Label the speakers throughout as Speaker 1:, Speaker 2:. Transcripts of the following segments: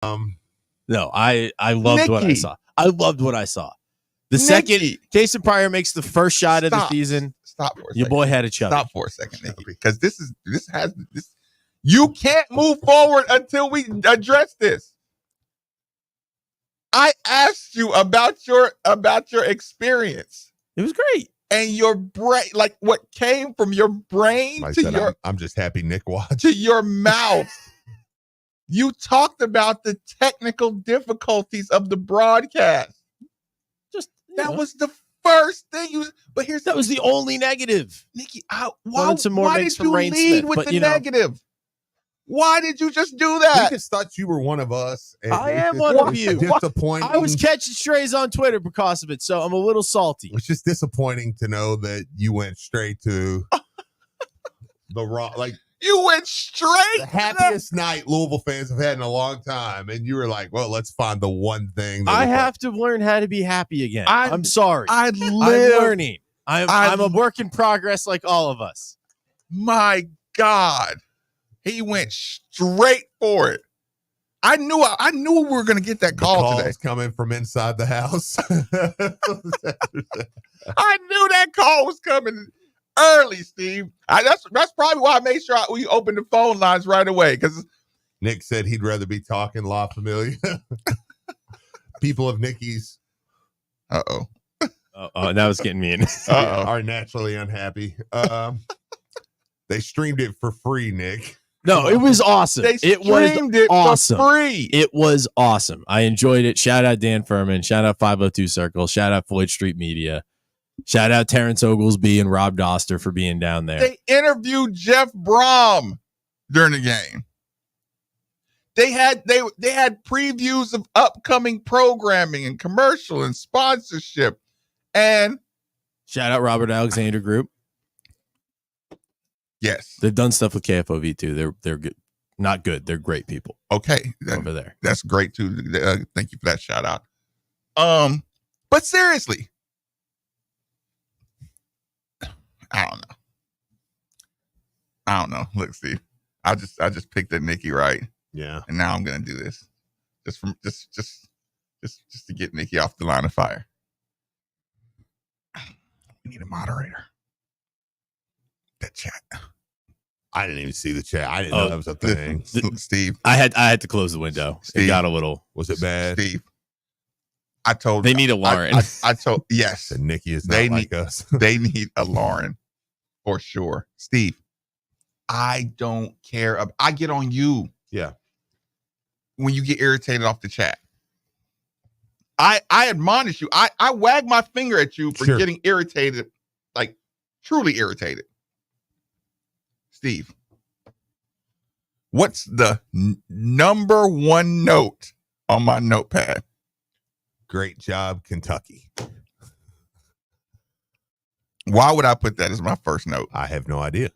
Speaker 1: No, I loved what I saw. I loved what I saw. The second Jason Pryor makes the first shot of the season.
Speaker 2: Stop for a second.
Speaker 1: Your boy had a chubby.
Speaker 2: Stop for a second, Nikki, because this. You can't move forward until we address this. I asked you about your experience.
Speaker 1: It was great.
Speaker 2: And your brain, like what came from your brain
Speaker 3: I'm just happy Nick watched.
Speaker 2: To your mouth. You talked about the technical difficulties of the broadcast. That was the first thing but that
Speaker 1: was the only negative.
Speaker 2: Nikki, why did you lead with the negative? Why did you just do that?
Speaker 3: We just thought you were one of us.
Speaker 1: I am one of you.
Speaker 3: Disappointing.
Speaker 1: I was catching strays on Twitter because of it, so I'm a little salty.
Speaker 3: It's just disappointing to know that you went straight to the wrong, like
Speaker 2: you went straight.
Speaker 3: The happiest night Louisville fans have had in a long time, and you were like, "Well, let's find the one thing."
Speaker 1: I have to learn how to be happy again. I'm sorry. I'm learning. I'm a work in progress, like all of us.
Speaker 2: My God. He went straight for it. I knew we were going to get that call today.
Speaker 3: Coming from inside the house.
Speaker 2: I knew that call was coming early, Steve. That's probably why I made sure we opened the phone lines right away. Because
Speaker 3: Nick said he'd rather be talking La Familia. People of Nikki's.
Speaker 1: Oh, that was getting mean.
Speaker 3: Are naturally unhappy. They streamed it for free, Nick.
Speaker 1: No, it was awesome.
Speaker 2: It was awesome.
Speaker 1: For free. It was awesome. I enjoyed it. Shout out Dan Furman. Shout out 502 Circle. Shout out Floyd Street Media. Shout out Terrence Oglesby and Rob Doster for being down there.
Speaker 2: They interviewed Jeff Brom during the game. They had previews of upcoming programming and commercial and sponsorship. And
Speaker 1: shout out Robert Alexander Group.
Speaker 2: Yes,
Speaker 1: they've done stuff with KFOV too. They're good, not good. They're great people.
Speaker 2: Okay,
Speaker 1: over there.
Speaker 2: That's great too. Thank you for that shout out. But seriously, I don't know. Look, Steve, I just picked at Nikki right.
Speaker 3: Yeah,
Speaker 2: and now I'm gonna do this just to get Nikki off the line of fire. We need a moderator. That chat.
Speaker 3: I didn't even see the chat. I didn't know that was a thing.
Speaker 2: Steve,
Speaker 1: I had to close the window. Steve, it got a little.
Speaker 3: Was it bad?
Speaker 2: Steve, I told
Speaker 1: they need a Lauren.
Speaker 2: I told yes.
Speaker 3: And Nikki is not like us.
Speaker 2: They need a Lauren for sure. Steve, I don't care. I get on you.
Speaker 3: Yeah.
Speaker 2: When you get irritated off the chat, I admonish you. I wag my finger at you for getting irritated, like truly irritated. Steve, what's the number one note on my notepad?
Speaker 3: Great job, Kentucky.
Speaker 2: Why would I put that as my first note?
Speaker 3: I have no idea.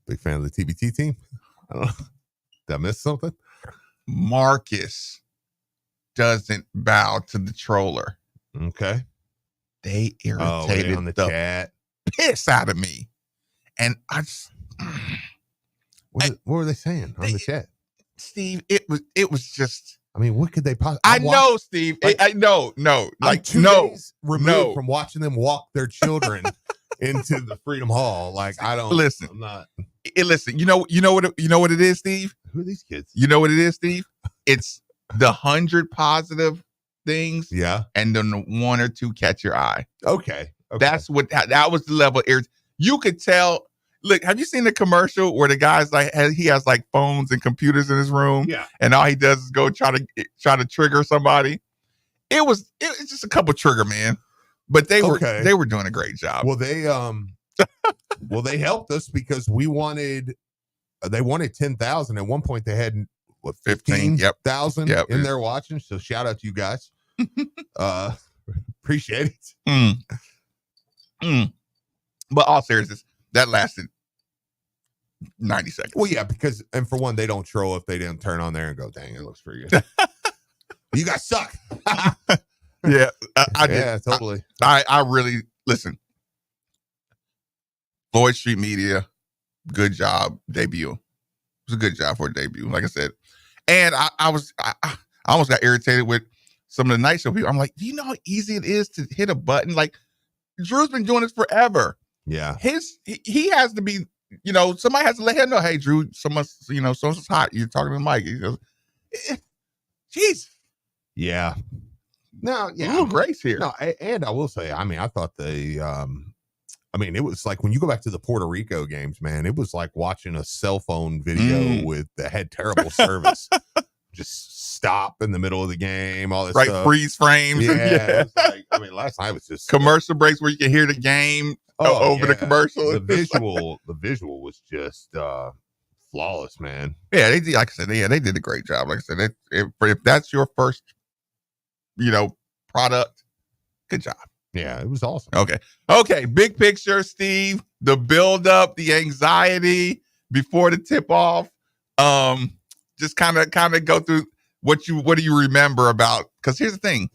Speaker 3: Big fan of the TBT team. I don't know. Did I miss something?
Speaker 2: Marcus doesn't bow to the troller.
Speaker 3: Okay.
Speaker 2: They irritated
Speaker 3: on the chat.
Speaker 2: Piss out of me. And I just
Speaker 3: what were they saying on the chat?
Speaker 2: Steve, it was just,
Speaker 3: I mean, what could they possibly
Speaker 2: I know, Steve. I know. Like
Speaker 3: 2 days removed from watching them walk their children into the Freedom Hall. Like, I don't
Speaker 2: listen.
Speaker 3: I'm not
Speaker 2: listen, you know what it is, Steve?
Speaker 3: Who are these kids?
Speaker 2: You know what it is, Steve? It's the 100 positive things.
Speaker 3: Yeah.
Speaker 2: And then the 1 or 2 catch your eye.
Speaker 3: Okay.
Speaker 2: That was the level of you could tell. Look, have you seen the commercial where the guy's like, he has like phones and computers in his room?
Speaker 3: Yeah.
Speaker 2: And all he does is go try to trigger somebody. It was just a couple trigger men, but they were doing a great job.
Speaker 3: Well, they helped us because they wanted 10,000. At one point they had 15,000 in there watching. So shout out to you guys. Appreciate
Speaker 2: it. But all seriousness, that lasted 90 seconds.
Speaker 3: Well, yeah, because, and for one, they don't troll if they didn't turn on there and go, dang, it looks pretty good. You guys suck.
Speaker 2: Yeah.
Speaker 3: Totally.
Speaker 2: I really, listen, Floyd Street Media, good job, debut. It was a good job for a debut, like I said. And I almost got irritated with some of the night show people. I'm like, do you know how easy it is to hit a button? Like, Drew's been doing this forever.
Speaker 3: Yeah.
Speaker 2: He has to be, somebody has to let him know, hey, Drew, someone's hot. You're talking to the mic. He goes, jeez.
Speaker 3: Yeah. No, yeah.
Speaker 2: A little grace here.
Speaker 3: No, and I will say, I mean, I thought it was like when you go back to the Puerto Rico games, man, it was like watching a cell phone video that had terrible service. Just stop in the middle of the game, all this stuff.
Speaker 2: Freeze frames.
Speaker 3: Yeah. It was last night was just
Speaker 2: commercial breaks where you can hear the game over the commercial.
Speaker 3: The visual was just flawless, man.
Speaker 2: Yeah, they did. Like I said, they did a great job. Like I said, if that's your first, product, good job.
Speaker 3: Yeah, it was awesome.
Speaker 2: Okay. Big picture, Steve. The build up, the anxiety before the tip off. Just kind of go through what do you remember about? Because here's the thing,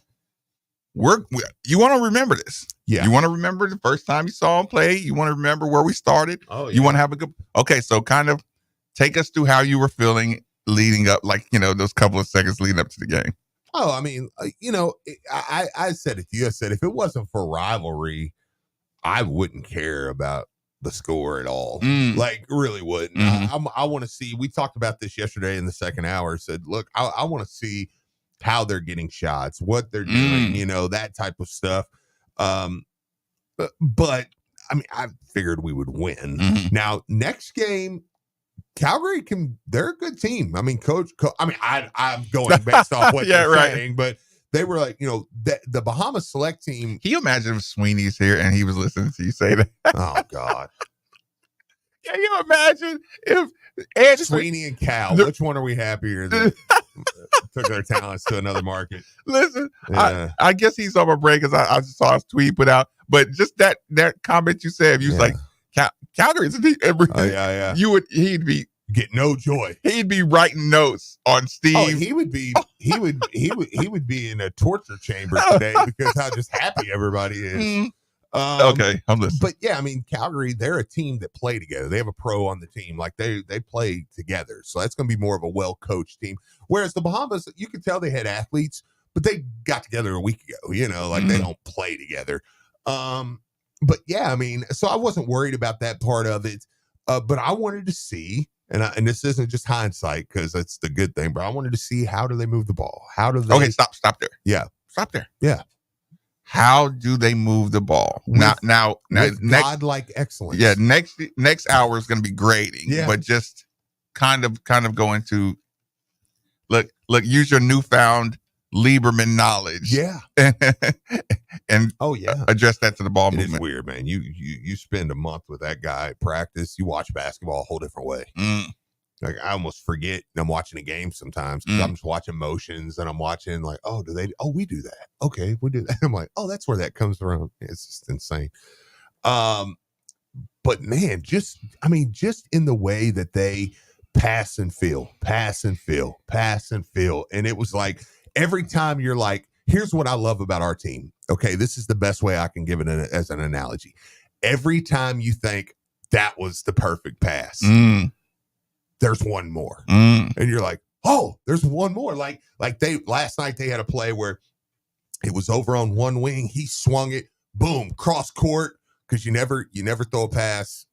Speaker 2: you want to remember this.
Speaker 3: Yeah,
Speaker 2: you want to remember the first time you saw him play. You want to remember where we started.
Speaker 3: Oh, yeah.
Speaker 2: You want to have a good. Okay, so kind of take us through how you were feeling leading up, like those couple of seconds leading up to the game.
Speaker 3: Oh, I mean, I said it to you. I said if it wasn't for rivalry, I wouldn't care about the score at all. Like, really wouldn't. I want to see. We talked about this yesterday in the second hour. Said, look, I want to see how they're getting shots, what they're doing, that type of stuff. But I mean, I figured we would win. Now, next game, Calgary they're a good team. I mean, I'm going based off what you're saying, but they were like, the Bahamas select team.
Speaker 2: Can you imagine if Sweeney's here and he was listening to you say that?
Speaker 3: Oh, God.
Speaker 2: Can you imagine if
Speaker 3: Sweeney and Cal, which one are we happier that took their talents to another market?
Speaker 2: Listen, yeah. I guess he's on my break because I just saw his tweet put out, but just that comment you said, you was like, Calgary is a team.
Speaker 3: Yeah.
Speaker 2: He'd be
Speaker 3: get no joy.
Speaker 2: He'd be writing notes on Steve.
Speaker 3: Oh, he would be in a torture chamber today because how just happy everybody is.
Speaker 2: Okay, I'm listening.
Speaker 3: But yeah, I mean, Calgary, they're a team that play together. They have a pro on the team. Like they play together. So that's going to be more of a well-coached team. Whereas the Bahamas, you could tell they had athletes, but they got together a week ago, they don't play together. But yeah, I mean, so I wasn't worried about that part of it. But I wanted to see, and this isn't just hindsight because that's the good thing, but I wanted to see how do they move the ball? How do they?
Speaker 2: Okay, stop there.
Speaker 3: Yeah,
Speaker 2: stop there.
Speaker 3: Yeah.
Speaker 2: How do they move the ball? Now, next,
Speaker 3: godlike excellence.
Speaker 2: Yeah, next hour is going to be grading. Yeah. But just kind of go into look. Use your newfound Lieberman knowledge.
Speaker 3: Yeah.
Speaker 2: And address that to the ball movement.
Speaker 3: It's weird, man. You spend a month with that guy at practice. You watch basketball a whole different way. Like I almost forget I'm watching a game sometimes because I'm just watching motions and I'm watching like, we do that. Okay, we do that. I'm like, oh, that's where that comes from. It's just insane. But man, just in the way that they pass and feel. And it was like every time you're like, here's what I love about our team. Okay, this is the best way I can give it as an analogy. Every time you think that was the perfect pass, there's one more. And you're like, oh, there's one more. Like last night they had a play where it was over on one wing. He swung it, boom, cross court. Because you never throw a pass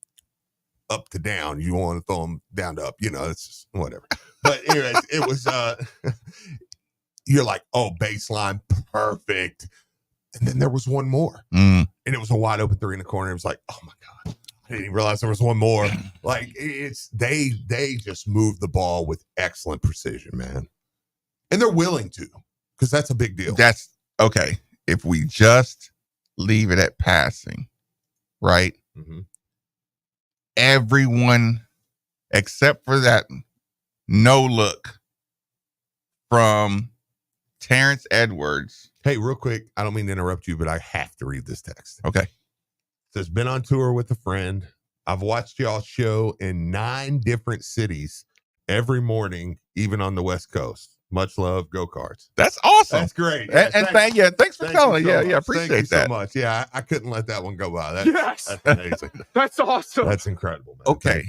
Speaker 3: up to down. You want to throw them down to up. It's just whatever. But anyways, it was you're like, oh, baseline, perfect. And then there was one more. And it was a wide open three in the corner. It was like, oh my God. I didn't even realize there was one more. Like they just move the ball with excellent precision, man. And they're willing to, because that's a big deal.
Speaker 2: That's okay. If we just leave it at passing, right? Everyone except for that no look from Terrence Edwards.
Speaker 3: Hey, real quick, I don't mean to interrupt you, but I have to read this text.
Speaker 2: Okay.
Speaker 3: It says, been on tour with a friend. I've watched y'all show in 9 different cities every morning, even on the West Coast. Much love. Go Cards.
Speaker 2: That's awesome.
Speaker 3: That's great.
Speaker 2: Thanks for telling. Appreciate
Speaker 3: Thank
Speaker 2: that
Speaker 3: so much. Yeah, I couldn't let that one go by.
Speaker 4: That's amazing. That's awesome.
Speaker 3: That's incredible, man.
Speaker 2: Okay.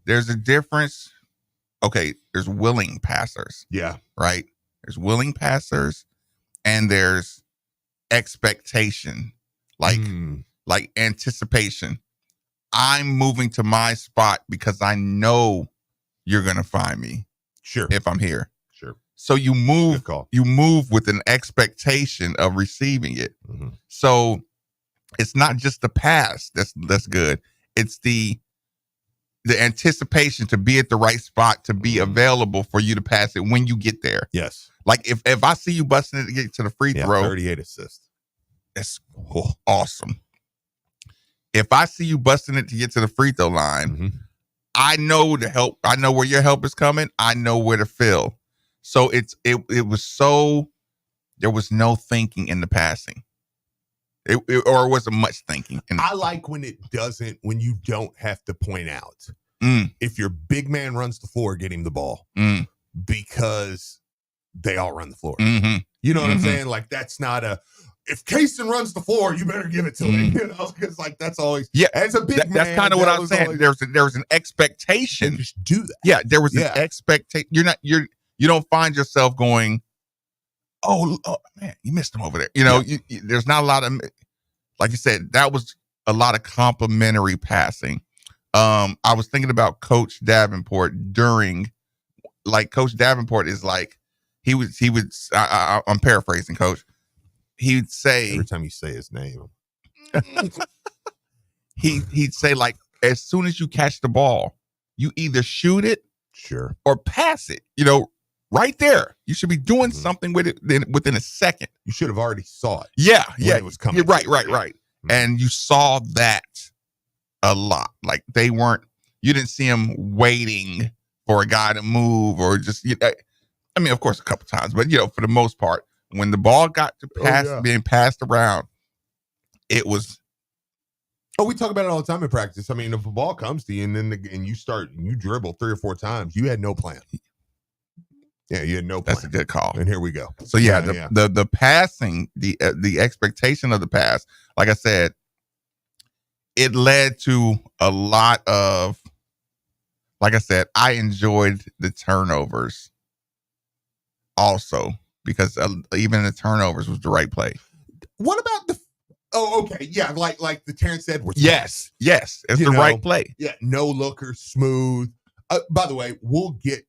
Speaker 2: There's a difference okay, there's willing passers.
Speaker 3: Yeah.
Speaker 2: Right? There's willing passers and there's expectation, like anticipation. I'm moving to my spot because I know you're going to find me.
Speaker 3: Sure.
Speaker 2: If I'm here.
Speaker 3: Sure.
Speaker 2: So you move with an expectation of receiving it.
Speaker 3: Mm-hmm.
Speaker 2: So it's not just the pass that's good. It's the anticipation to be at the right spot, to be available for you to pass it when you get there.
Speaker 3: Yes.
Speaker 2: Like if I see you busting it to get to the free throw,
Speaker 3: 38 assists.
Speaker 2: That's awesome. If I see you busting it to get to the free throw line, I know the help. I know where your help is coming. I know where to fill. So it was so, there was no thinking in the passing. Or wasn't much thinking.
Speaker 3: I like when when you don't have to point out. If your big man runs the floor, get him the ball. Because they all run the floor. You know what I'm saying? Like, that's not if Kaysen runs the floor, you better give it to him. You know, because like that's always as a big man.
Speaker 2: That's kind of what I was saying. There was an expectation.
Speaker 3: Just do that.
Speaker 2: Yeah, there was an expectation. You don't find yourself going, oh man, you missed him over there. You know, there's not a lot of, like you said, that was a lot of complimentary passing. I was thinking about Coach Davenport during, like, Coach Davenport is like, he would I'm paraphrasing, Coach. He'd say,
Speaker 3: every time you say his name,
Speaker 2: he'd say, like, as soon as you catch the ball, you either shoot it, or pass it. You know, right there, you should be doing something with it within a second.
Speaker 3: You should have already saw it.
Speaker 2: Yeah,
Speaker 3: it was coming.
Speaker 2: Right. And you saw that a lot. Like, you didn't see him waiting for a guy to move or just. I mean, of course, a couple times, but for the most part. When the ball got to being passed around, it was.
Speaker 3: Oh, we talk about it all the time in practice. I mean, if a ball comes to you and you dribble 3 or 4 times, you had no plan. Yeah, you had no plan.
Speaker 2: That's a good call.
Speaker 3: And here we go.
Speaker 2: So the passing, the expectation of the pass, like I said, it led to a lot of. Like I said, I enjoyed the turnovers. Also. Because even the turnovers was the right play.
Speaker 3: What about the? Oh, okay, yeah, like the Terrence Edwards.
Speaker 2: Yes, it's the right play.
Speaker 3: Yeah, no looker, smooth. By the way, we'll get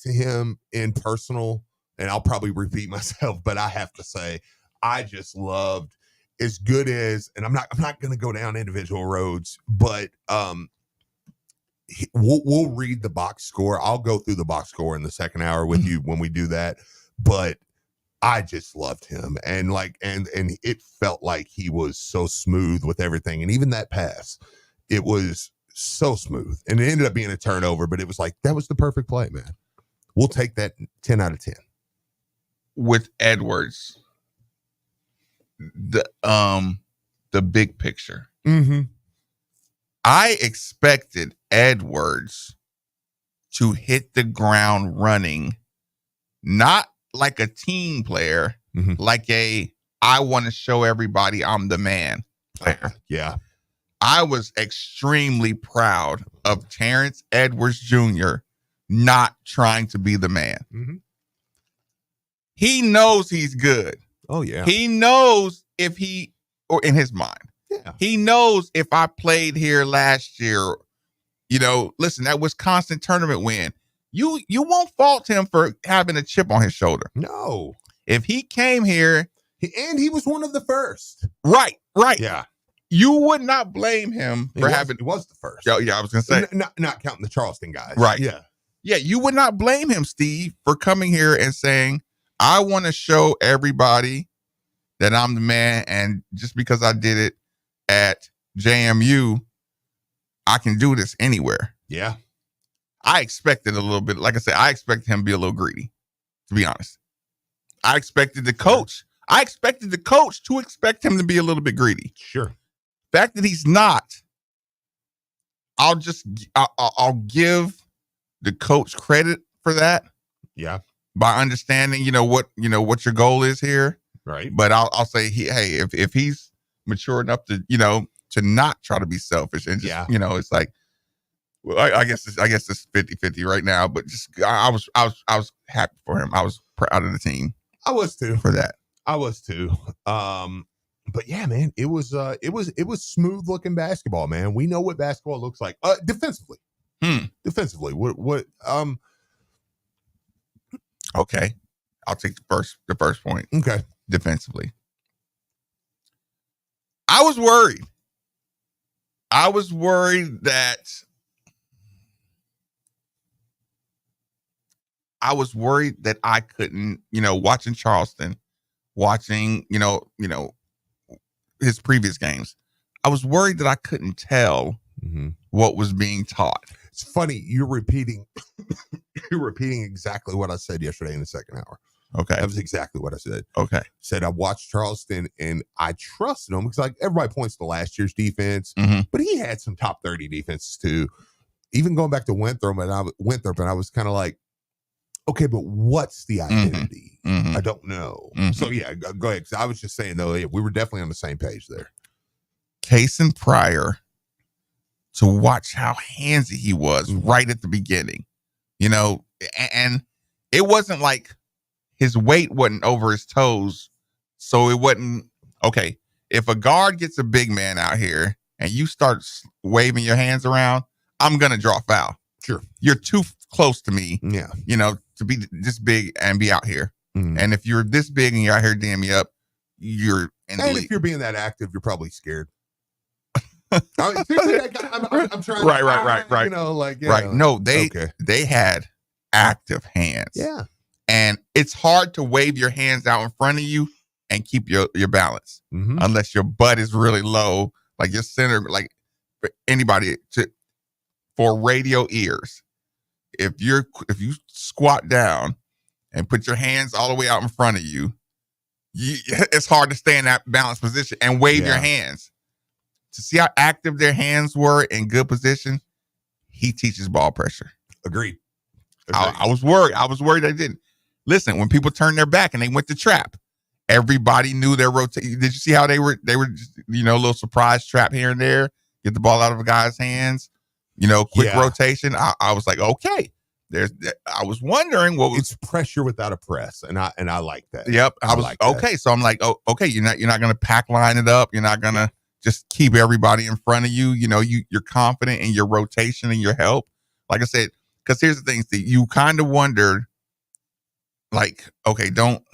Speaker 3: to him in personal, and I'll probably repeat myself, but I have to say, I just loved as good as, and I'm not going to go down individual roads, but we'll read the box score. I'll go through the box score in the second hour with you when we do that. But I just loved him, and it felt like he was so smooth with everything, and even that pass, it was so smooth, and it ended up being a turnover, but it was like that was the perfect play, man. We'll take that 10 out of 10.
Speaker 2: With Edwards, the big picture. I expected Edwards to hit the ground running, not like a team player, like I want to show everybody I'm the man player.
Speaker 3: Yeah.
Speaker 2: I was extremely proud of Terrence Edwards Jr. not trying to be the man. He knows he's good.
Speaker 3: Oh, yeah.
Speaker 2: He knows or in his mind, he knows if I played here last year, listen, that Wisconsin tournament win, You won't fault him for having a chip on his shoulder.
Speaker 3: No.
Speaker 2: If he came here.
Speaker 3: And he was one of the first.
Speaker 2: Right.
Speaker 3: Yeah.
Speaker 2: You would not blame him for having.
Speaker 3: He was the first.
Speaker 2: Yeah, I was going to say.
Speaker 3: Not counting the Charleston guys.
Speaker 2: Right.
Speaker 3: Yeah.
Speaker 2: Yeah, you would not blame him, Steve, for coming here and saying, I want to show everybody that I'm the man. And just because I did it at JMU, I can do this anywhere.
Speaker 3: Yeah.
Speaker 2: I expected a little bit, like I said, I expected him to be a little greedy, to be honest. I expected the coach to expect him to be a little bit greedy.
Speaker 3: Sure.
Speaker 2: The fact that he's not, I'll give the coach credit for that.
Speaker 3: Yeah.
Speaker 2: By understanding, what your goal is here.
Speaker 3: Right.
Speaker 2: But I'll say, hey, if he's mature enough to, to not try to be selfish and just, it's like, Well, I guess it's 50-50 right now, but just I was happy for him. I was proud of the team.
Speaker 3: I was too.
Speaker 2: For that.
Speaker 3: I was too. But yeah, man, it was smooth looking basketball, man. We know what basketball looks like. Defensively. Defensively. What
Speaker 2: Okay. I'll take the first point.
Speaker 3: Okay.
Speaker 2: Defensively. I was worried that I couldn't, watching Charleston, watching, his previous games. I was worried that I couldn't tell what was being taught.
Speaker 3: It's funny, you're repeating exactly what I said yesterday in the second hour.
Speaker 2: Okay.
Speaker 3: That was exactly what I said.
Speaker 2: Okay.
Speaker 3: Said I watched Charleston and I trusted him because like everybody points to last year's defense, but he had some top 30 defenses too. Even going back to Winthrop, and I was kind of like, okay, but what's the identity? I don't know. So yeah, go ahead. I was just saying though, we were definitely on the same page there.
Speaker 2: Case in prior to watch how handsy he was right at the beginning, and it wasn't like his weight wasn't over his toes. So it wasn't, okay, if a guard gets a big man out here and you start waving your hands around, I'm going to draw foul.
Speaker 3: Sure.
Speaker 2: You're too close to me,
Speaker 3: yeah,
Speaker 2: to be this big and be out here. And if you're this big and you're out here damming me up, you're in the league.
Speaker 3: If you're being that active, you're probably scared. I'm trying.
Speaker 2: Right. Right. No, they had active hands.
Speaker 3: Yeah.
Speaker 2: And it's hard to wave your hands out in front of you and keep your balance unless your butt is really low, like your center, like for anybody for radio ears. If you squat down and put your hands all the way out in front of you, it's hard to stay in that balanced position and wave your hands. To see how active their hands were in good position, he teaches ball pressure.
Speaker 3: Agreed.
Speaker 2: I was worried. I was worried they didn't. Listen, when people turned their back and they went to trap, everybody knew their rotation. Did you see how they were just, a little surprise trap here and there, get the ball out of a guy's hands, quick rotation. I was like, okay, I was wondering what was.
Speaker 3: It's pressure without a press. And I like that.
Speaker 2: Yep. I was like, okay. That. So I'm like, oh, okay. You're not going to pack line it up. You're not going to just keep everybody in front of you. You're confident in your rotation and your help. Like I said, because here's the thing, Steve, you kind of wondered, like, okay, don't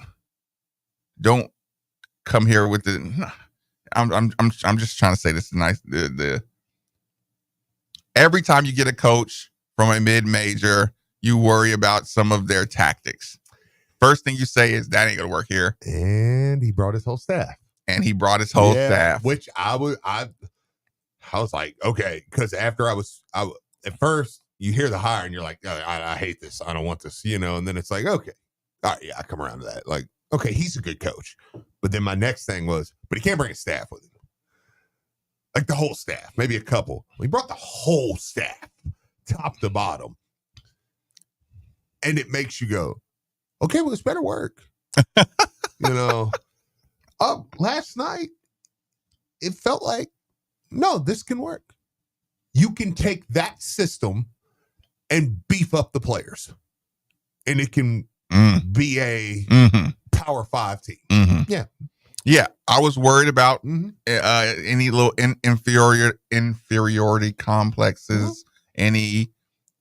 Speaker 2: come here with the. I'm just trying to say this is nice. The every time you get a coach from a mid-major, you worry about some of their tactics. First thing you say is that ain't gonna work here.
Speaker 3: And he brought his whole staff.
Speaker 2: Staff,
Speaker 3: which I was like, okay, because after I at first you hear the hire and you're like, oh, I hate this, I don't want this, and then it's like, okay. All right, yeah, I come around to that. Like, okay, he's a good coach. But then my next thing was, but he can't bring a staff with him. Like the whole staff, maybe a couple. He brought the whole staff, top to bottom. And it makes you go, okay, well, it's better work. Last night, it felt like, no, this can work. You can take that system and beef up the players. And it can be a Power 5 team.
Speaker 2: Yeah. I was worried about any little inferiority complexes. Any,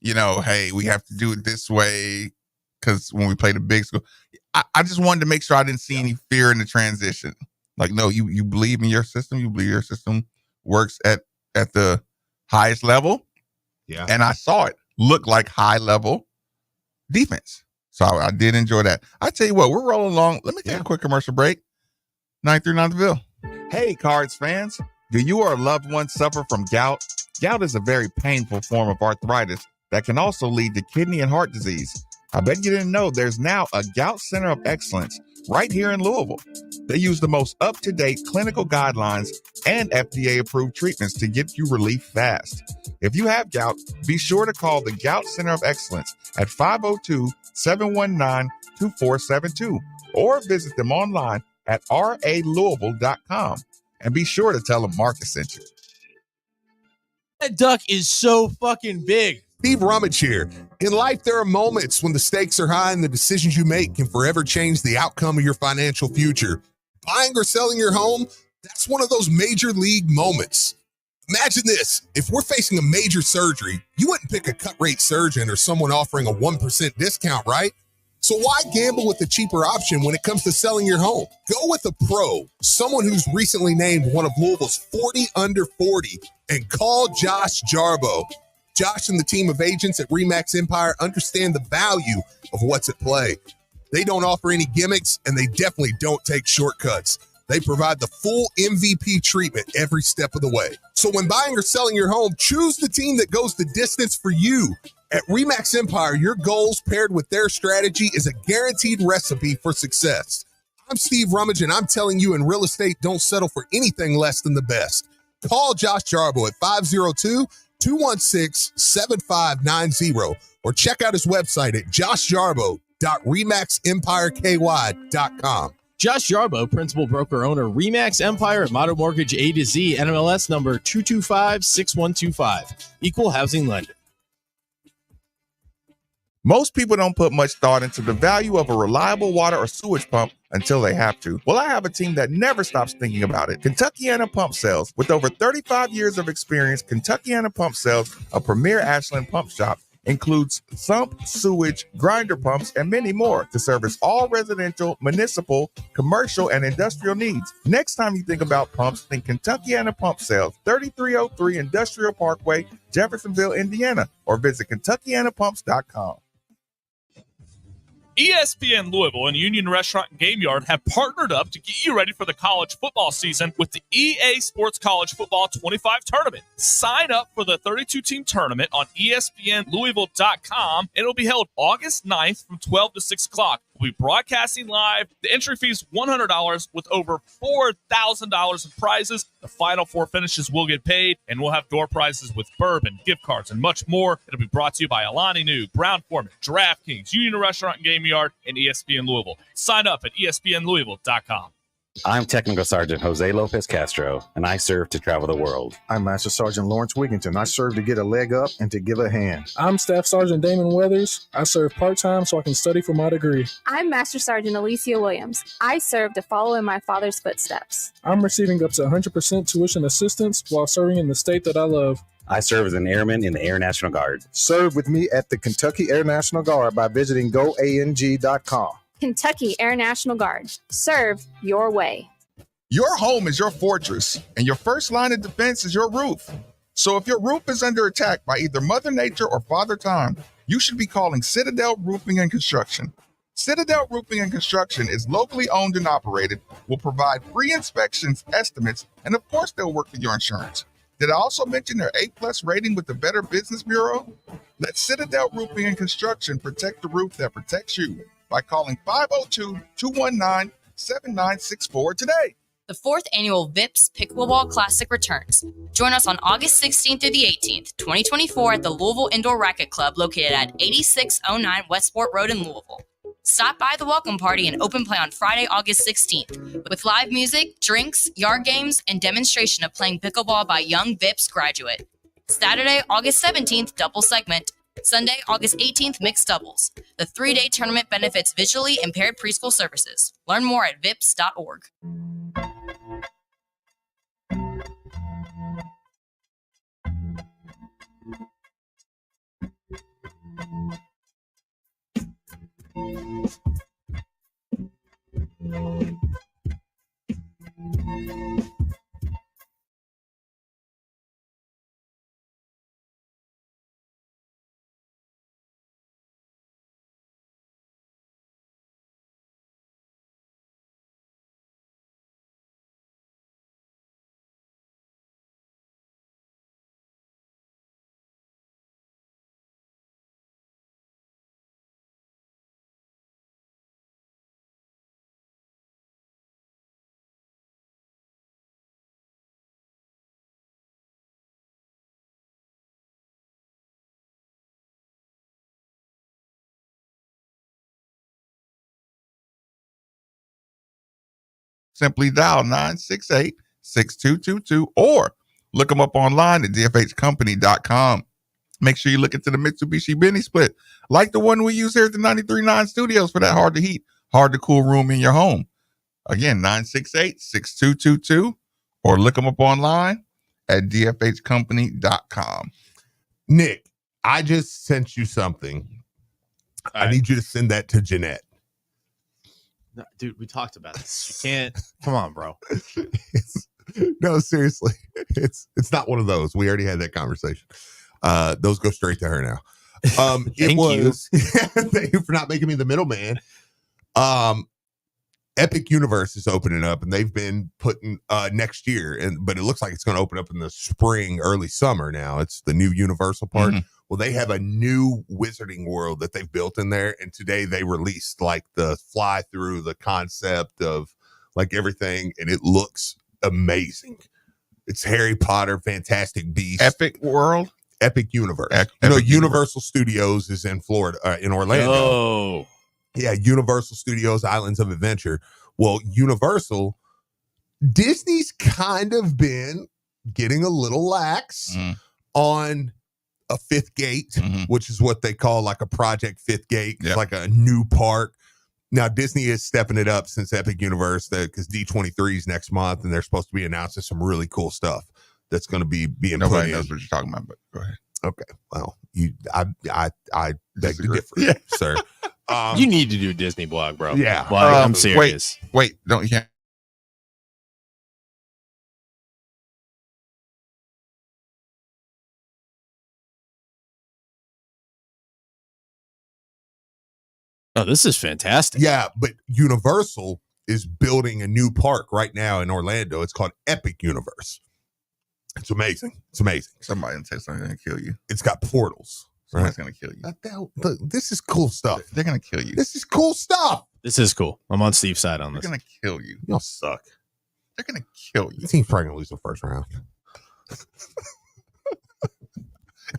Speaker 2: hey, we have to do it this way because when we played a big school, I just wanted to make sure I didn't see any fear in the transition. Like, no, you believe in your system. You believe your system works at the highest level.
Speaker 3: Yeah,
Speaker 2: and I saw it look like high level defense. So I did enjoy that. I tell you what, we're rolling along. Let me take a quick commercial break. 939 The Ville. Hey, Cards fans. Do you or a loved one suffer from gout? Gout is a very painful form of arthritis that can also lead to kidney and heart disease. I bet you didn't know there's now a Gout Center of Excellence right here in Louisville. They use the most up-to-date clinical guidelines and FDA-approved treatments to get you relief fast. If you have gout, be sure to call the Gout Center of Excellence at 502-719-2472 or visit them online at ralouisville.com. And be sure to tell them Marcus sent you.
Speaker 1: That duck is so fucking big.
Speaker 3: Steve Rummage here. In life, there are moments when the stakes are high and the decisions you make can forever change the outcome of your financial future. Buying or selling your home, that's one of those major league moments. Imagine this. If we're facing a major surgery, you wouldn't pick a cut rate surgeon or someone offering a 1% discount, right? So why gamble with a cheaper option when it comes to selling your home? Go with a pro, someone who's recently named one of Louisville's 40 under 40, and call Josh Jarbo. Josh and the team of agents at RE/MAX Empire understand the value of what's at play. They don't offer any gimmicks, and they definitely don't take shortcuts. They provide the full MVP treatment every step of the way. So when buying or selling your home, choose the team that goes the distance for you. At RE/MAX Empire, your goals paired with their strategy is a guaranteed recipe for success. I'm Steve Rummage, and I'm telling you, in real estate, don't settle for anything less than the best. Call Josh Jarbo at 502-216-7590 or check out his website at joshjarbo.remaxempireky.com.
Speaker 1: Josh Jarbo, principal broker owner, RE/MAX Empire at Motto Mortgage A to Z, NMLS number 2256125. Equal housing lender.
Speaker 2: Most people don't put much thought into the value of a reliable water or sewage pump until they have to. Well, I have a team that never stops thinking about it. Kentuckiana Pump Sales. With over 35 years of experience, Kentuckiana Pump Sales, a premier Ashland pump shop, includes sump, sewage, grinder pumps, and many more to service all residential, municipal, commercial, and industrial needs. Next time you think about pumps, think Kentuckiana Pump Sales, 3303 Industrial Parkway, Jeffersonville, Indiana, or visit KentuckianaPumps.com.
Speaker 4: ESPN Louisville and Union Restaurant and Game Yard have partnered up to get you ready for the college football season with the EA Sports College Football 25 Tournament. Sign up for the 32-team tournament on ESPNLouisville.com, and it'll be held August 9th from 12 to 6 o'clock. We'll be broadcasting live. The entry fee is $100 with over $4,000 in prizes. The final four finishes will get paid, and we'll have door prizes with bourbon, gift cards, and much more. It'll be brought to you by Alani Nu, Brown Forman, DraftKings, Union Restaurant and Game Yard, and ESPN Louisville. Sign up at ESPNLouisville.com.
Speaker 5: I'm Technical Sergeant Jose Lopez Castro, and I serve to travel the world.
Speaker 6: I'm Master Sergeant Lawrence Wigington. I serve to get a leg up and to give a hand.
Speaker 7: I'm Staff Sergeant Damon Weathers. I serve part-time so I can study for my degree.
Speaker 8: I'm Master Sergeant Alicia Williams. I serve to follow in my father's footsteps.
Speaker 7: I'm receiving up to 100% tuition assistance while serving in the state that I love.
Speaker 5: I serve as an airman in the Air National Guard.
Speaker 6: Serve with me at the Kentucky Air National Guard by visiting goang.com.
Speaker 8: Kentucky Air National Guard. Serve your way.
Speaker 2: Your home is your fortress, and your first line of defense is your roof. So if your roof is under attack by either Mother Nature or Father Time, you should be calling Citadel Roofing and Construction. Citadel Roofing and Construction is locally owned and operated, will provide free inspections, estimates, and of course they'll work with your insurance. Did I also mention their A+ rating with the Better Business Bureau? Let Citadel Roofing and Construction protect the roof that protects you by calling 502-219-7964 today.
Speaker 9: The 4th annual VIPS Pickleball Classic returns. Join us on August 16th through the 18th, 2024 at the Louisville Indoor Racket Club located at 8609 Westport Road in Louisville. Stop by the welcome party and open play on Friday, August 16th with live music, drinks, yard games, and demonstration of playing pickleball by young VIPS graduate. Saturday, August 17th, double segment. Sunday, August 18th, mixed doubles. The 3-day tournament benefits visually impaired preschool services. Learn more at vips.org.
Speaker 2: Simply dial 968-6222 or Look them up online at dfhcompany.com. Make sure you look into the Mitsubishi Benny split, like the one we use here at the 93.9 studios for that hard to heat, hard to cool room in your home. Again, 968-6222, or look them up online at dfhcompany.com.
Speaker 3: Nick, I just sent you something. I need you to send that to Jeanette.
Speaker 1: No, dude, we talked about this. You can't. Come on, bro.
Speaker 3: No, seriously. It's not one of those. We already had that conversation. Those go straight to her now. Thank you for not making me the middleman. Epic Universe is opening up, and they've been putting next year, but it looks like it's going to open up in the spring, early summer now. It's the new Universal Park. Mm-hmm. Well, they have a new Wizarding World that they've built in there, and today they released like the fly through, the concept of like everything, and it looks amazing. It's Harry Potter, Fantastic Beasts,
Speaker 2: Epic World,
Speaker 3: Epic Universe. Universal Studios is in Florida, in Orlando.
Speaker 1: Oh,
Speaker 3: yeah, Universal Studios Islands of Adventure. Well, Disney's kind of been getting a little lax on a fifth gate, which is what they call like a Project Fifth Gate. It's like a new park. Now, Disney is stepping it up since Epic Universe, because D23 is next month, and they're supposed to be announcing some really cool stuff that's going to be being put in.
Speaker 2: Nobody knows what you're talking about, but go ahead.
Speaker 3: Okay. Well, I beg to differ, sir.
Speaker 1: You need to do a Disney blog, bro.
Speaker 3: Yeah.
Speaker 1: I'm serious.
Speaker 2: Wait, don't you?
Speaker 1: Oh, this is fantastic.
Speaker 3: Yeah, but Universal is building a new park right now in Orlando. It's called Epic Universe. It's amazing. It's amazing.
Speaker 2: Somebody can say something going to kill you.
Speaker 3: It's got portals.
Speaker 2: Somebody's going to kill you.
Speaker 3: This is cool stuff.
Speaker 2: They're going to kill you.
Speaker 3: This is cool stuff.
Speaker 1: This is cool. I'm on Steve's side on this.
Speaker 2: They're going to kill you.
Speaker 3: Y'all suck.
Speaker 2: They're going to kill you.
Speaker 3: The team's probably going to lose the first round.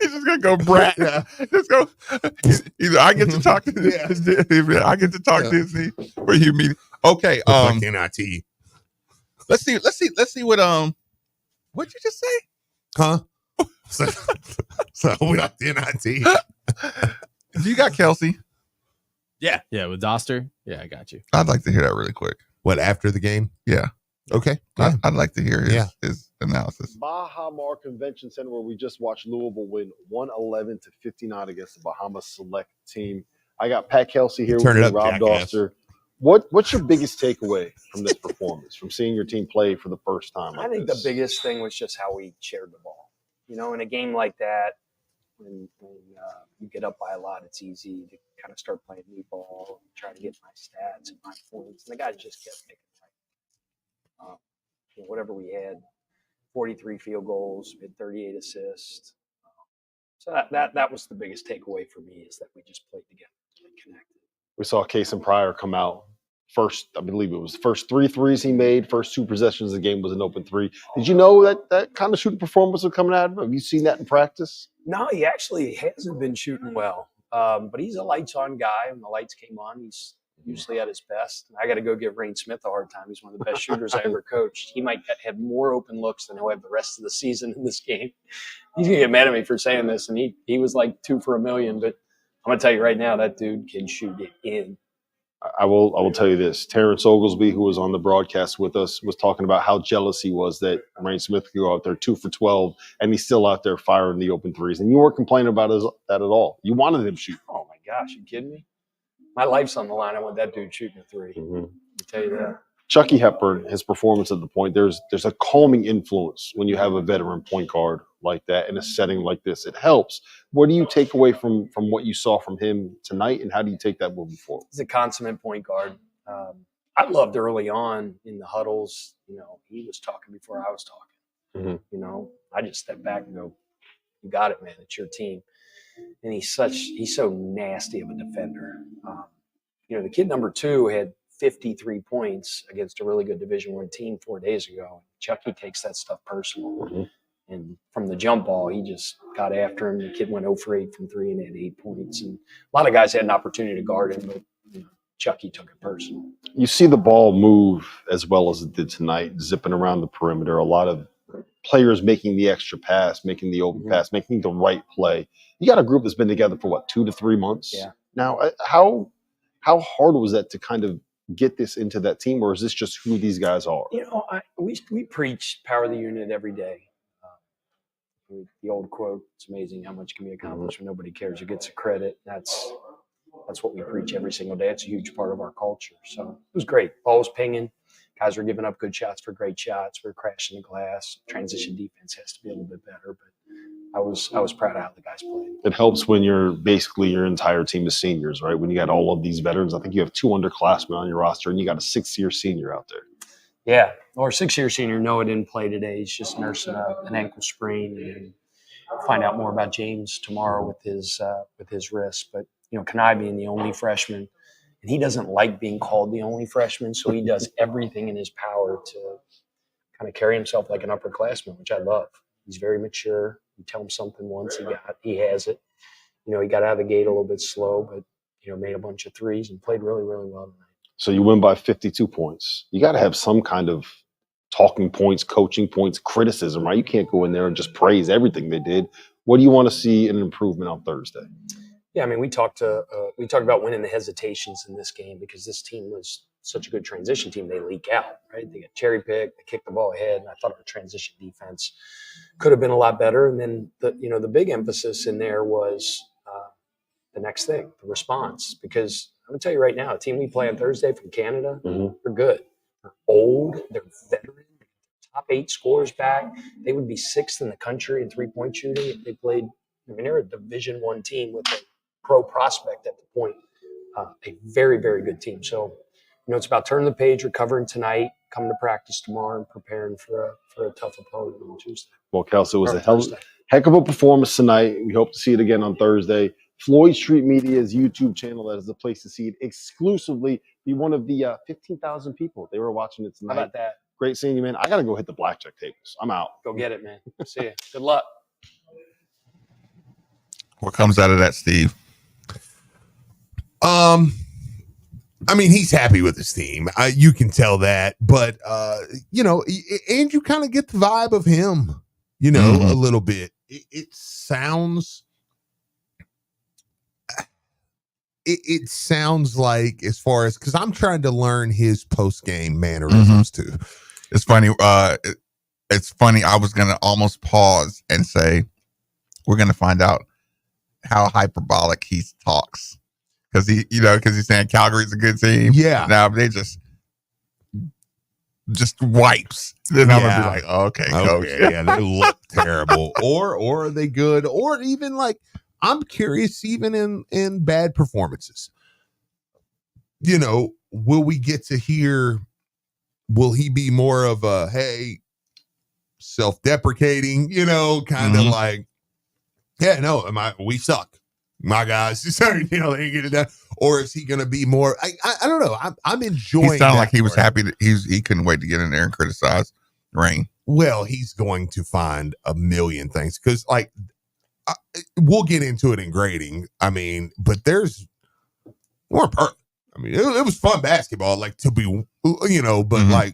Speaker 2: He's just gonna go brat. Yeah. Just go. Either I get to talk to Disney, I get to talk Disney, or you meet. Okay.
Speaker 3: NIT.
Speaker 2: Let's see what what'd you just say?
Speaker 3: Huh? So we got the NIT.
Speaker 2: You got Kelsey?
Speaker 1: Yeah, with Doster. Yeah, I got you.
Speaker 2: I'd like to hear that really quick.
Speaker 3: What, after the game?
Speaker 2: Yeah.
Speaker 3: Okay.
Speaker 2: I'd like to hear his analysis.
Speaker 10: Bahamas Convention Center, where we just watched Louisville win 111-59 against the Bahamas select team. I got Pat Kelsey here with Rob Doster. What's your biggest takeaway from this performance, from seeing your team play for the first time?
Speaker 11: I think the biggest thing was just how we shared the ball. You know, in a game like that, when you get up by a lot, it's easy to kind of start playing new ball and try to get my stats and my points. And the guys just kept making whatever we had, 43 field goals, we had 38 assists. So that was the biggest takeaway for me, is that we just played together and connected.
Speaker 10: We saw Case and Pryor come out first. I believe it was the first 3 threes he made. First 2 possessions of the game was an open 3. Did you know that kind of shooting performance was coming out of him? Have you seen that in practice?
Speaker 11: No, he actually hasn't been shooting well. But he's a lights on guy. When the lights came on, he's usually at his best. I got to go give Rain Smith a hard time. He's one of the best shooters I ever coached. He might have more open looks than he'll have the rest of the season in this game. He's going to get mad at me for saying this, and he was like 2 for $1 million. But I'm going to tell you right now, that dude can shoot it in.
Speaker 10: I will tell you this. Terrence Oglesby, who was on the broadcast with us, was talking about how jealous he was that Rain Smith could go out there 2 for 12, and he's still out there firing the open threes. And you weren't complaining about that at all. You wanted him to shoot.
Speaker 11: Oh, my gosh. You kidding me? My life's on the line. I want that dude shooting a 3. I'll tell you that.
Speaker 10: Chucky Hepburn, his performance at the point, there's a calming influence when you have a veteran point guard like that in a setting like this. It helps. What do you take away from what you saw from him tonight, and how do you take that moving forward?
Speaker 11: He's a consummate point guard. I loved early on in the huddles, he was talking before I was talking. I just stepped back and go, you got it, man. It's your team. And he's so nasty of a defender. The kid number 2 had 53 points against a really good Division I team 4 days ago. Chucky takes that stuff personal. And from the jump ball, he just got after him. The kid went 0 for 8 from 3 and had 8 points. And a lot of guys had an opportunity to guard him, but Chucky took it personal.
Speaker 10: You see the ball move as well as it did tonight, zipping around the perimeter. A lot of players making the extra pass, making the open pass, making the right play. You got a group that's been together for what, 2 to 3 months?
Speaker 11: Yeah.
Speaker 10: Now, how hard was that to kind of get this into that team, or is this just who these guys are?
Speaker 11: We preach power of the unit every day. The old quote, it's amazing how much can be accomplished when nobody cares who gets the credit. That's what we preach every single day. It's a huge part of our culture. So it was great. Ball was pinging. Guys were giving up good shots for great shots. We were crashing the glass. Transition defense has to be a little bit better, but I was proud of how the guys played.
Speaker 10: It helps when you're basically your entire team is seniors, right? When you got all of these veterans, I think you have 2 underclassmen on your roster, and you got a 6-year senior out there.
Speaker 11: Yeah, or 6-year senior. Noah didn't play today. He's just nursing an ankle sprain, and find out more about James tomorrow with his wrist. But Kanai being the only freshman, and he doesn't like being called the only freshman, so he does everything in his power to kind of carry himself like an upperclassman, which I love. He's very mature. You tell him something once, he has it. He got out of the gate a little bit slow, but made a bunch of threes and played really, really well tonight.
Speaker 10: So you win by 52 points. You got to have some kind of talking points, coaching points, criticism, right? You can't go in there and just praise everything they did. What do you want to see in an improvement on Thursday?
Speaker 11: Yeah, I mean, we talked about winning the hesitations in this game because this team was such a good transition team. They leak out, right? They get cherry picked, they kick the ball ahead, and I thought our transition defense could have been a lot better. And then the big emphasis in there was the next thing, the response. Because I'm gonna tell you right now, a team we play on Thursday from Canada, they're good. They're old, they're veteran, top 8 scorers back. They would be 6th in the country in 3-point shooting if they played. I mean, they're a Division I team with a pro prospect at the point. A very, very good team. So, it's about turning the page, recovering tonight, coming to practice tomorrow, and preparing for a tough opponent on Tuesday.
Speaker 10: Well, Kelsey, it was a heck of a performance tonight. We hope to see it again on Thursday. Floyd Street Media's YouTube channel, that is the place to see it exclusively. Be one of the 15,000 people. They were watching it tonight.
Speaker 11: How about that?
Speaker 10: Great seeing you, man. I got to go hit the blackjack tables. I'm out.
Speaker 11: Go get it, man. See you. Good luck.
Speaker 2: What comes out of that, Steve?
Speaker 3: I mean, he's happy with his team. You can tell that, but and you kind of get the vibe of him, a little bit. It sounds like, as far as, because I'm trying to learn his post game mannerisms too.
Speaker 2: It's funny. It's funny. I was gonna almost pause and say, we're gonna find out how hyperbolic he talks. Because he's saying Calgary's a good team.
Speaker 3: Yeah.
Speaker 2: Now they just wipes. Then I'm gonna be like, oh, okay, coach.
Speaker 3: Yeah, they look terrible. Or are they good? Or even like, I'm curious, even in bad performances. Will we get to hear? Will he be more of a self-deprecating? Kind of like, we suck. My guys, they ain't get it done. Or is he going to be more? I don't know. I'm enjoying.
Speaker 2: He sounded like he was happy that he couldn't wait to get in there and criticize Rain.
Speaker 3: Well, he's going to find a million things because, we'll get into it in grading. I mean, but there's more. I mean, it was fun basketball, to be, but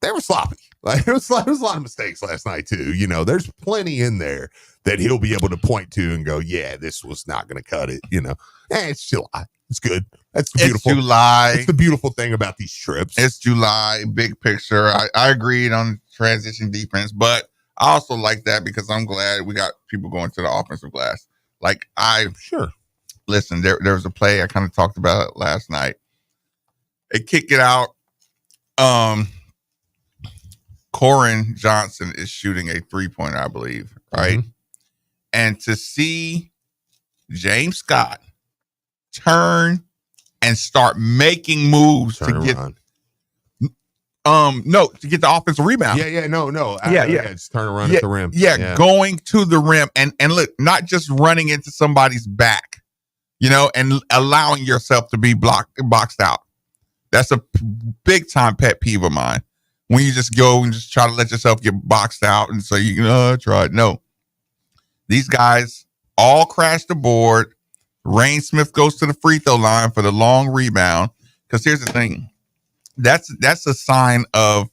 Speaker 3: they were sloppy. There was a lot of mistakes last night too. There's plenty in there that he'll be able to point to and go, yeah, this was not going to cut it. It's July. It's good. That's the beautiful.
Speaker 2: It's July.
Speaker 3: It's the beautiful thing about these trips.
Speaker 2: It's July. Big picture. I agreed on transition defense, but I also like that because I'm glad we got people going to the offensive glass. Listen, there was a play I kind of talked about it last night. They kick it out. Corin Johnson is shooting a 3-pointer, I believe, right? And to see James Scott turn and start making moves to get the offensive rebound.
Speaker 3: Just turn around at the rim.
Speaker 2: Going to the rim and look, not just running into somebody's back, and allowing yourself to be boxed out. That's a big time pet peeve of mine. When you just go and just try to let yourself get boxed out and say, try it. No. These guys all crash the board. Rain Smith goes to the free throw line for the long rebound. Because here's the thing. That's a sign of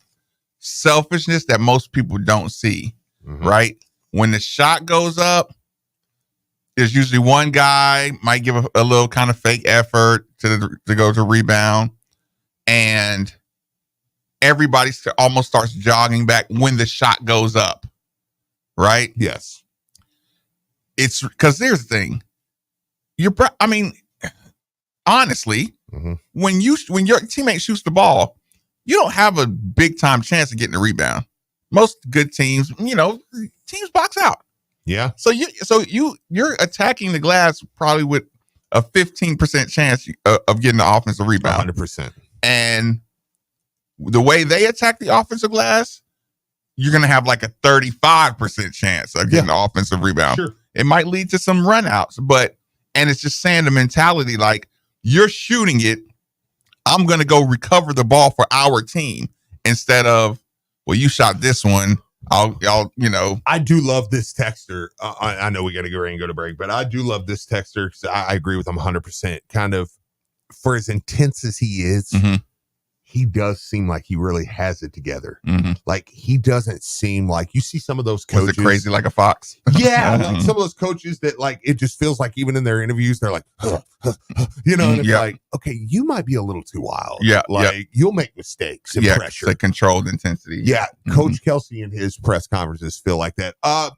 Speaker 2: selfishness that most people don't see. right? When the shot goes up, there's usually one guy might give a little kind of fake effort to go to rebound, and everybody almost starts jogging back when the shot goes up, right?
Speaker 3: Yes.
Speaker 2: It's because here's the thing. Honestly, when your teammate shoots the ball, you don't have a big time chance of getting a rebound. Most good teams, teams box out.
Speaker 3: Yeah.
Speaker 2: So you're attacking the glass probably with a 15% chance of getting the offensive rebound.
Speaker 3: 100%.
Speaker 2: And the way they attack the offensive glass, you're going to have like a 35% chance of getting the offensive rebound.
Speaker 3: Sure.
Speaker 2: It might lead to some runouts, and it's just saying the mentality, like, you're shooting it, I'm going to go recover the ball for our team instead of, well, you shot this one. I
Speaker 3: do love this texter. I know we got to get ready and go to break, but I do love this texter because I agree with him 100%. Kind of, for as intense as he is, he does seem like he really has it together. Like, he doesn't seem like, you see some of those coaches.
Speaker 2: Was it crazy like a fox?
Speaker 3: Yeah, like some of those coaches that, like, it just feels like even in their interviews, they're like, and it's like, okay, you might be a little too wild.
Speaker 2: Yeah.
Speaker 3: Like, you'll make mistakes and pressure.
Speaker 2: It's a controlled intensity.
Speaker 3: Yeah. Coach Kelsey in his press conferences feel like that.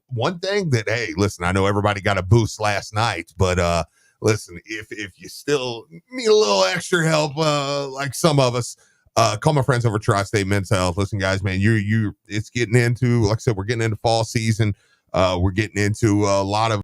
Speaker 3: One thing that, hey, listen, I know everybody got a boost last night, but listen, if you still need a little extra help, like some of us, call my friends over Tri-State Men's Health. Listen, guys, man, it's getting into, like I said, we're getting into fall season. We're getting into a lot of